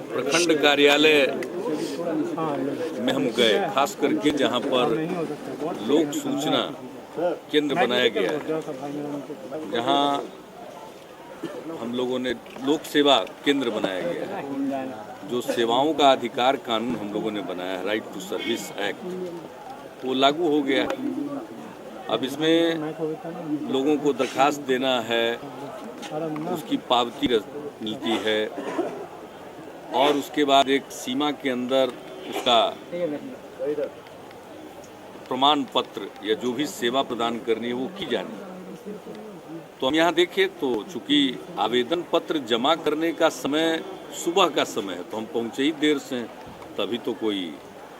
प्रखंड कार्यालय में हम गए, खास करके जहां पर लोक सूचना केंद्र बनाया गया है, जहां हम लोगों ने लोक सेवा केंद्र बनाया गया है। जो सेवाओं का अधिकार कानून हम लोगों ने बनाया है, राइट टू सर्विस एक्ट, वो लागू हो गया। अब इसमें लोगों को दरखास्त देना है, उसकी पावती मिलती है और उसके बाद एक सीमा के अंदर उसका प्रमाण पत्र या जो भी सेवा प्रदान करनी है वो की जानी। तो हम यहाँ देखें तो चूंकि आवेदन पत्र जमा करने का समय सुबह का समय है, तो हम पहुँचे ही देर से, तभी तो कोई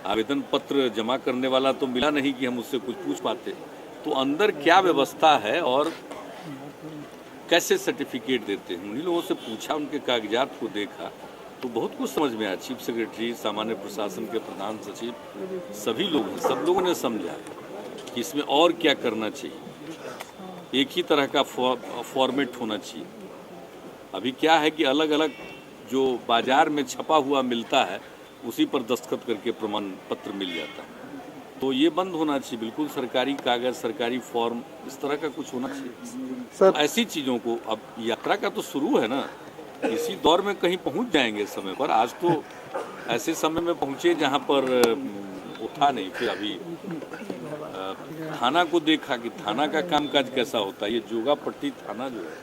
आवेदन पत्र जमा करने वाला तो मिला नहीं कि हम उससे कुछ पूछ पाते। तो अंदर क्या व्यवस्था है और कैसे सर्टिफिकेट देते हैं, उन्हीं लोगों से पूछा, उनके कागजात को देखा तो बहुत कुछ समझ में आया। चीफ सेक्रेटरी, सामान्य प्रशासन के प्रधान सचिव, सभी लोग हैं, सब लोगों ने समझा कि इसमें और क्या करना चाहिए। एक ही तरह का फॉर्मेट होना चाहिए। अभी क्या है कि अलग अलग जो बाजार में छपा हुआ मिलता है उसी पर दस्तखत करके प्रमाण पत्र मिल जाता है। तो ये बंद होना चाहिए, बिल्कुल सरकारी कागज, सरकारी फॉर्म, इस तरह का कुछ होना चाहिए सर। तो ऐसी चीज़ों को, अब यात्रा का तो शुरू है ना, इसी दौर में कहीं पहुंच जाएंगे समय पर। आज तो ऐसे समय में पहुंचे जहां पर वो था नहीं। फिर अभी थाना को देखा कि थाना का कामकाज कैसा होता है। ये जोगापट्टी थाना जो है,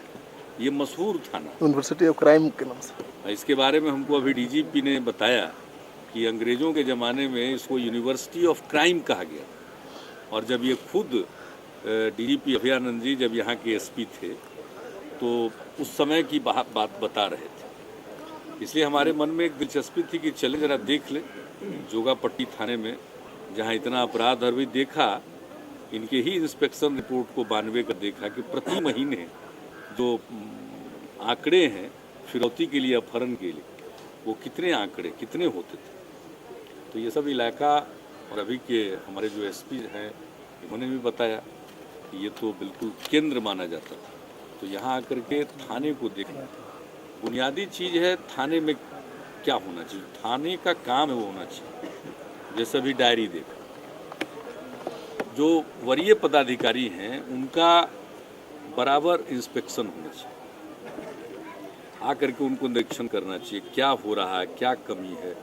ये मशहूर थाना, यूनिवर्सिटी ऑफ क्राइम के नाम से। इसके बारे में हमको अभी डीजीपी ने बताया कि अंग्रेजों के ज़माने में इसको यूनिवर्सिटी ऑफ क्राइम कहा गया। और जब ये खुद डीजीपी अभयानंद जी जब यहाँ के एसपी थे तो उस समय की बात बता रहे थे। इसलिए हमारे मन में एक दिलचस्पी थी कि चले जरा देख ले जोगापट्टी थाने में, जहाँ इतना अपराध। और भी देखा इनके ही इंस्पेक्शन रिपोर्ट को 92 का देखा कि प्रति महीने जो आंकड़े हैं फिरौती के लिए, अपहरण के लिए, वो कितने आंकड़े कितने होते थे। तो ये सब इलाका, और अभी के हमारे जो एसपी हैं उन्होंने भी बताया कि ये तो बिल्कुल केंद्र माना जाता था। तो यहाँ आकर के थाने को देखना बुनियादी चीज़ है। थाने में क्या होना चाहिए, थाने का काम है वो होना चाहिए। जैसे अभी डायरी देखा, जो वरीय पदाधिकारी हैं उनका बराबर इंस्पेक्शन होना चाहिए, आकर के उनको निरीक्षण करना चाहिए, क्या हो रहा है, क्या कमी है,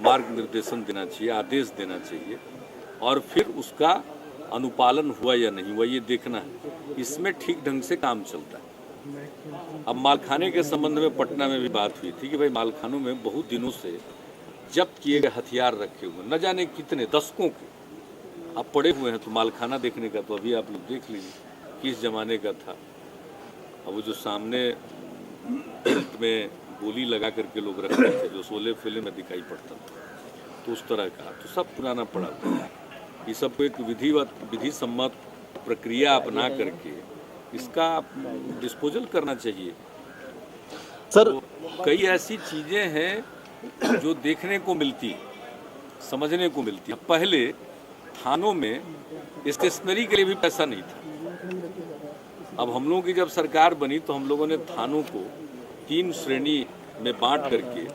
मार्ग निर्देशन देना चाहिए, आदेश देना चाहिए, और फिर उसका अनुपालन हुआ या नहीं हुआ ये देखना है। इसमें ठीक ढंग से काम चलता है। अब मालखाने के संबंध में पटना में भी बात हुई थी कि भाई मालखानों में बहुत दिनों से जब्त किए गए हथियार रखे हुए, न जाने कितने दशकों के, अब पड़े हुए हैं। तो मालखाना देखने का तो अभी आप लोग देख लीजिए किस जमाने का था। अब वो जो सामने में गोली लगा करके लोग रखते थे, जो शोले फिल्म में दिखाई पड़ता था, तो उस तरह का तो सब पुराना पड़ा था। ये सबको एक विधि सम्मत प्रक्रिया अपना करके इसका डिस्पोजल करना चाहिए सर। तो कई ऐसी चीजें हैं जो देखने को मिलती, समझने को मिलती। पहले थानों में स्टेशनरी के लिए भी पैसा नहीं था। अब हम लोगों की जब सरकार बनी तो हम लोगों ने थानों को 3 श्रेणी में बांट करके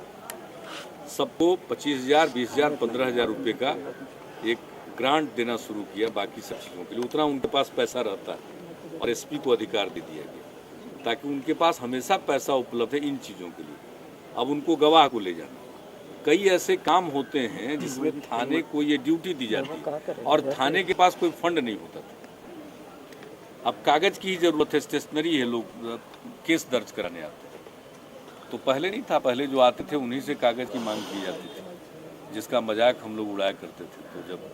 सबको 25,000, 20,000, 15,000 रुपये का एक ग्रांट देना शुरू किया। बाकी सब चीज़ों के लिए उतना उनके पास पैसा रहता है और एसपी को अधिकार दे दिया गया ताकि उनके पास हमेशा पैसा उपलब्ध है इन चीज़ों के लिए। अब उनको गवाह को ले जाना, कई ऐसे काम होते हैं जिसमें थाने को ये ड्यूटी दी जाती है और थाने के पास कोई फंड नहीं होता था। अब कागज की ही जरूरत है, स्टेशनरी है, लोग केस दर्ज कराने आते हैं। तो पहले नहीं था, पहले जो आते थे उन्हीं से कागज की मांग की जाती थी, जिसका मजाक हम लोग उड़ाया करते थे। तो जब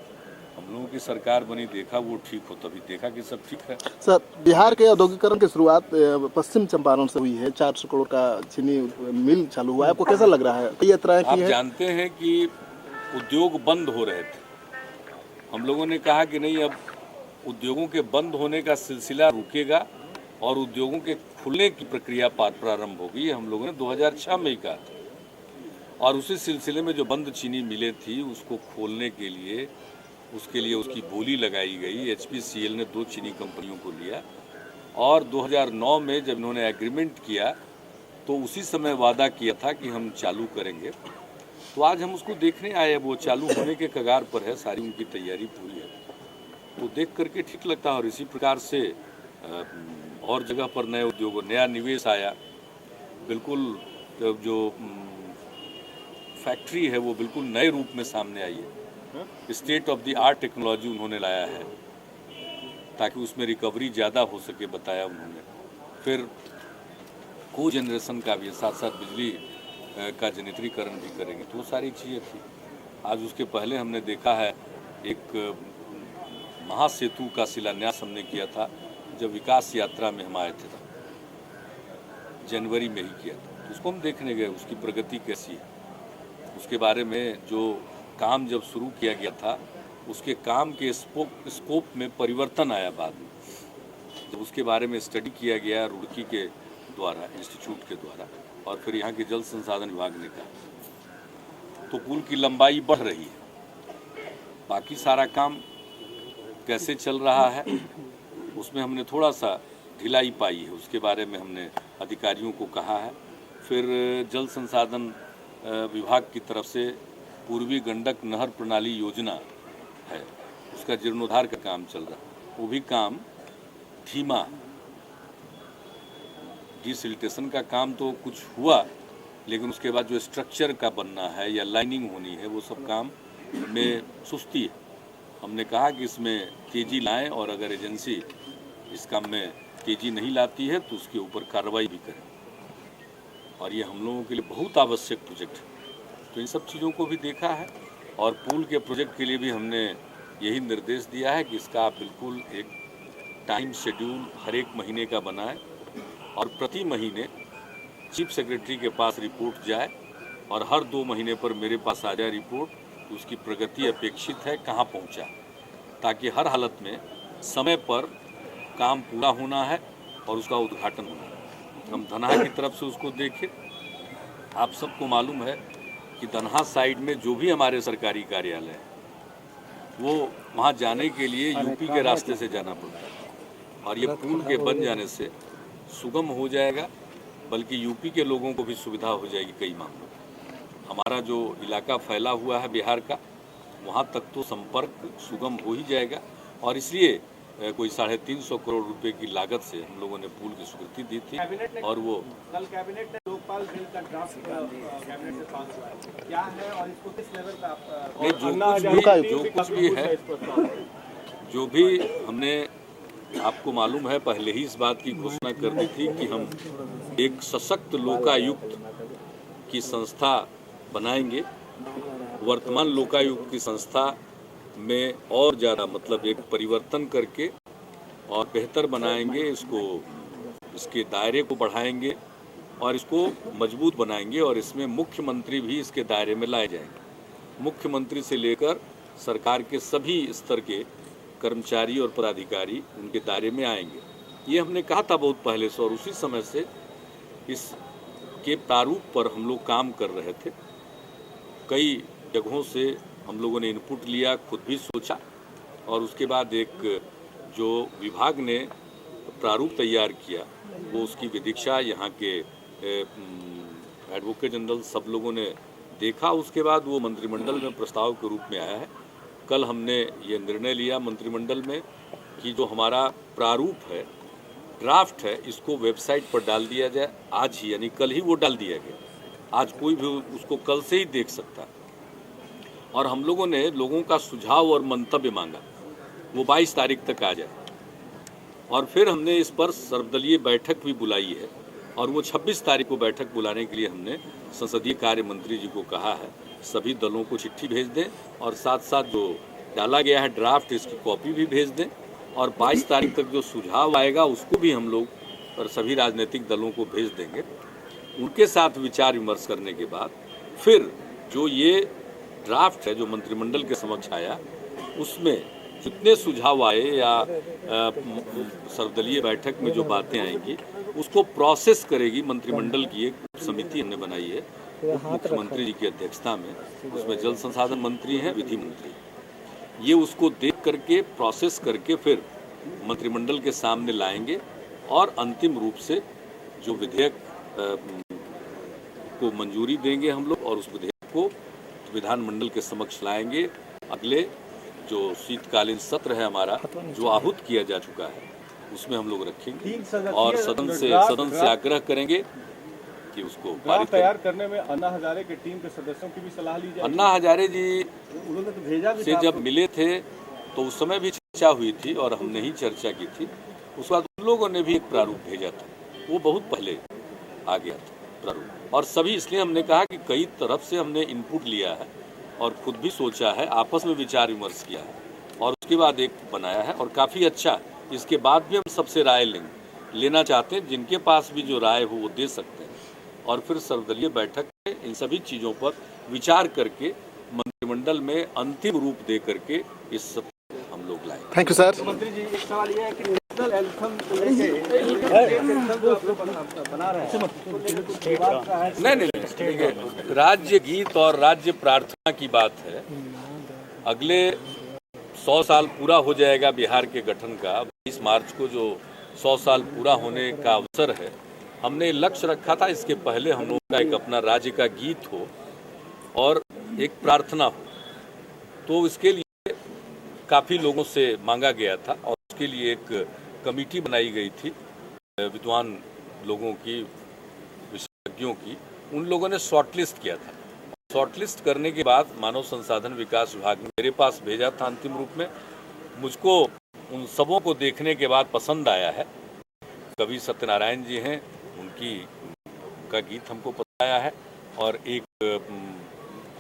हम लोगों की सरकार बनी, देखा वो ठीक हो, तभी देखा कि सब ठीक है। सर, बिहार के औद्योगिकरण की शुरुआत पश्चिम चंपारण से हुई है। 400 करोड़ का चीनी मिल चालू हुआ है, आपको कैसा लग रहा है? ये तरह की आप जानते हैं कि उद्योग बंद हो रहे थे, हम लोगों ने कहा कि नहीं, अब उद्योगों के बंद होने का सिलसिला रुकेगा और उद्योगों के खुलने की प्रक्रिया प्रारंभ होगी। हम लोगों ने 2006 में ही कहा था। और उसी सिलसिले में जो बंद चीनी मिलें थी उसको खोलने के लिए, उसके लिए उसकी बोली लगाई गई। HPCL ने 2 चीनी कंपनियों को लिया और 2009 में जब इन्होंने एग्रीमेंट किया तो उसी समय वादा किया था कि हम चालू करेंगे। तो आज हम उसको देखने आए, वो चालू होने के कगार पर है, सारी उनकी तैयारी पूरी है। तो देख करके ठीक लगता है। और इसी प्रकार से और जगह पर नए उद्योगों, नया निवेश आया। बिल्कुल जो फैक्ट्री है वो बिल्कुल नए रूप में सामने आई है। State of the art technology उन्होंने लाया है ताकि उसमें रिकवरी ज़्यादा हो सके, बताया उन्होंने। फिर को जनरेशन का भी, साथ साथ बिजली का जनरेटरीकरण भी करेंगे। तो वो सारी चीज़ें थी। आज उसके पहले हमने देखा है एक महासेतु का शिलान्यास हमने किया था, जब विकास यात्रा में हम आए थे, जनवरी में ही किया था। तो उसको हम देखने गए, उसकी प्रगति कैसी है, उसके बारे में जो काम जब शुरू किया गया था उसके काम के स्कोप में परिवर्तन आया बाद में, जब उसके बारे में स्टडी किया गया रुड़की के द्वारा, इंस्टीट्यूट के द्वारा, और फिर यहाँ के जल संसाधन विभाग ने कहा, तो पुल की लंबाई बढ़ रही है। बाकी सारा काम कैसे चल रहा है उसमें हमने थोड़ा सा ढिलाई पाई है, उसके बारे में हमने अधिकारियों को कहा है। फिर जल संसाधन विभाग की तरफ से पूर्वी गंडक नहर प्रणाली योजना है, उसका जीर्णोद्धार का काम चल रहा है। वो भी काम धीमा, डिसिल्टेशन का काम तो कुछ हुआ, लेकिन उसके बाद जो स्ट्रक्चर का बनना है या लाइनिंग होनी है, वो सब काम में सुस्ती है। हमने कहा कि इसमें तेजी लाएं, और अगर एजेंसी इस काम में तेजी नहीं लाती है तो उसके ऊपर कार्रवाई भी करें। और ये हम लोगों के लिए बहुत आवश्यक प्रोजेक्ट है। तो इन सब चीज़ों को भी देखा है। और पुल के प्रोजेक्ट के लिए भी हमने यही निर्देश दिया है कि इसका आप बिल्कुल एक टाइम शेड्यूल हर एक महीने का बनाएं, और प्रति महीने चीफ सेक्रेटरी के पास रिपोर्ट जाए, और हर 2 महीने पर मेरे पास आ जाए रिपोर्ट, उसकी प्रगति अपेक्षित है, कहाँ पहुँचा, ताकि हर हालत में समय पर काम पूरा होना है और उसका उद्घाटन होना है। हम धनहा की तरफ से उसको देखें। आप सबको मालूम है कि धनहा साइड में जो भी हमारे सरकारी कार्यालय है, वो वहाँ जाने के लिए यूपी के रास्ते से जाना पड़ता है, और ये पुल के बन जाने से सुगम हो जाएगा, बल्कि यूपी के लोगों को भी सुविधा हो जाएगी कई मामलों में। हमारा जो इलाका फैला हुआ है बिहार का, वहाँ तक तो संपर्क सुगम हो ही जाएगा। और इसलिए कोई 350 करोड़ रुपए की लागत से हम लोगों ने पुल की स्वीकृति दी थी। और वो कल कैबिनेट ने लोकपाल बिल का ड्राफ्ट कैबिनेट से पास हुआ है, क्या है और इसको किस लेवल पे आप जो कुछ भी है, जो भी हमने, आपको मालूम है पहले ही इस बात की घोषणा कर दी थी कि हम एक सशक्त लोकायुक्त की संस्था बनाएंगे। वर्तमान लोकायुक्त की संस्था में और ज़्यादा, मतलब एक परिवर्तन करके और बेहतर बनाएंगे इसको, इसके दायरे को बढ़ाएंगे और इसको मजबूत बनाएंगे। और इसमें मुख्यमंत्री भी इसके दायरे में लाए जाएंगे। मुख्यमंत्री से लेकर सरकार के सभी स्तर के कर्मचारी और पदाधिकारी उनके दायरे में आएंगे। ये हमने कहा था बहुत पहले से, और उसी समय से इसके प्रारूप पर हम लोग काम कर रहे थे। कई जगहों से हम लोगों ने इनपुट लिया, खुद भी सोचा, और उसके बाद एक जो विभाग ने प्रारूप तैयार किया, वो उसकी विदीक्षा यहाँ के एडवोकेट जनरल सब लोगों ने देखा। उसके बाद वो मंत्रिमंडल में प्रस्ताव के रूप में आया है। कल हमने ये निर्णय लिया मंत्रिमंडल में कि जो हमारा प्रारूप है, ड्राफ्ट है, इसको वेबसाइट पर डाल दिया जाए। आज ही, यानी कल ही वो डाल दिया गया। आज कोई भी उसको कल से ही देख सकता है। और हम लोगों ने लोगों का सुझाव और मंतव्य मांगा, वो 22 तारीख तक आ जाए। और फिर हमने इस पर सर्वदलीय बैठक भी बुलाई है, और वो 26 तारीख को बैठक बुलाने के लिए हमने संसदीय कार्य मंत्री जी को कहा है। सभी दलों को चिट्ठी भेज दें, और साथ साथ जो डाला गया है ड्राफ्ट, इसकी कॉपी भी भेज दें। और 22 तारीख तक जो सुझाव आएगा उसको भी हम लोग और सभी राजनीतिक दलों को भेज देंगे। उनके साथ विचार विमर्श करने के बाद फिर जो ये ड्राफ्ट है जो मंत्रिमंडल के समक्ष आया, उसमें जितने सुझाव आए या सर्वदलीय बैठक में जो बातें आएंगी, उसको प्रोसेस करेगी मंत्रिमंडल की एक समिति हमने बनाई है मुख्यमंत्री जी की अध्यक्षता में। उसमें जल संसाधन मंत्री हैं, विधि मंत्री। ये उसको देख करके, प्रोसेस करके फिर मंत्रिमंडल के सामने लाएंगे, और अंतिम रूप से जो विधेयक को मंजूरी देंगे हम लोग और उस विधेयक को विधानमंडल के समक्ष लाएंगे। अगले जो शीतकालीन सत्र है हमारा, जो आहूत किया जा चुका है, उसमें हम लोग रखेंगे और सदन से आग्रह करेंगे कि उसको पारित तैयार करने में अन्ना हजारे के टीम के सदस्यों की भी सलाह ली जाए। अन्ना हजारे जी उन्होंने तो भेजा भी से जब मिले थे तो उस समय भी चर्चा हुई थी और हमने ही चर्चा की थी। उसके बाद उन लोगों ने भी एक प्रारूप भेजा था, वो बहुत पहले आ गया था प्रारूप, और सभी इसलिए हमने कहा कि कई तरफ से हमने इनपुट लिया है और खुद भी सोचा है, आपस में विचार विमर्श किया है और उसके बाद एक बनाया है और काफ़ी अच्छा। इसके बाद भी हम सबसे राय लेना चाहते हैं, जिनके पास भी जो राय हो वो दे सकते हैं और फिर सर्वदलीय बैठक में इन सभी चीज़ों पर विचार करके मंत्रिमंडल में अंतिम रूप दे करके इस सत्र हम लोग लाए। Thank you sir. मंत्री जी, एक सवाल ये है कि नेशनल एंथम को लेके बना रहे हैं, नहीं, राज्य गीत और राज्य प्रार्थना की बात है। अगले 100 साल पूरा हो जाएगा बिहार के गठन का। 20 मार्च को जो 100 साल पूरा होने का अवसर है, हमने लक्ष्य रखा था इसके पहले हम लोग का एक अपना राज्य का गीत हो और एक प्रार्थना हो। तो इसके लिए काफ़ी लोगों से मांगा गया था और उसके लिए एक कमेटी बनाई गई थी विद्वान लोगों की, विशेषज्ञों की। उन लोगों ने शॉर्टलिस्ट किया था। शॉर्टलिस्ट करने के बाद मानव संसाधन विकास विभाग ने मेरे पास भेजा था अंतिम रूप में। मुझको उन सबों को देखने के बाद पसंद आया है। कवि सत्यनारायण जी हैं, उनका गीत हमको पसंद आया है और एक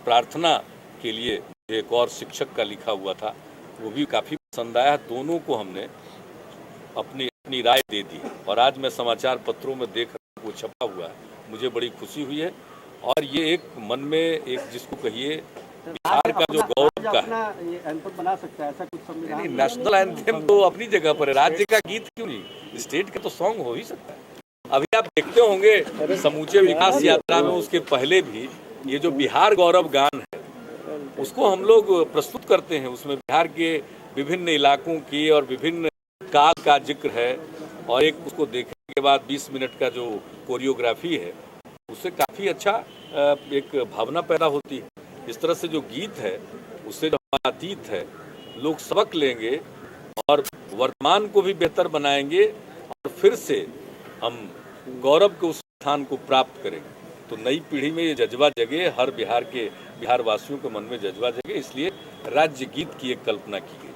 प्रार्थना के लिए एक और शिक्षक का लिखा हुआ था, वो भी काफ़ी पसंद आया। दोनों को हमने अपनी राय दे दी और आज मैं समाचार पत्रों में देख रहा हूँ वो छपा हुआ है, मुझे बड़ी खुशी हुई है। और ये एक मन में एक जिसको कहिए बिहार का जो गौरव का है, एंथम बना सकता है ऐसा कुछ संविधान? नेशनल एंथम तो अपनी जगह पर है, राज्य का गीत क्यों नहीं? स्टेट का तो सॉन्ग हो ही सकता है। अभी आप देखते होंगे समूचे विकास यात्रा में उसके पहले भी ये जो बिहार गौरव गान है उसको हम लोग प्रस्तुत करते हैं। उसमें बिहार के विभिन्न इलाकों की और विभिन्न काल का जिक्र है और एक उसको देखने के बाद 20 मिनट का जो कोरियोग्राफी है उससे काफ़ी अच्छा एक भावना पैदा होती है। इस तरह से जो गीत है उससे जो हमारा अतीत है लोग सबक लेंगे और वर्तमान को भी बेहतर बनाएंगे और फिर से हम गौरव के उस स्थान को प्राप्त करेंगे। तो नई पीढ़ी में ये जज्बा जगे, हर बिहार वासियों के मन में जज्बा जगे, इसलिए राज्य गीत की एक कल्पना की गई।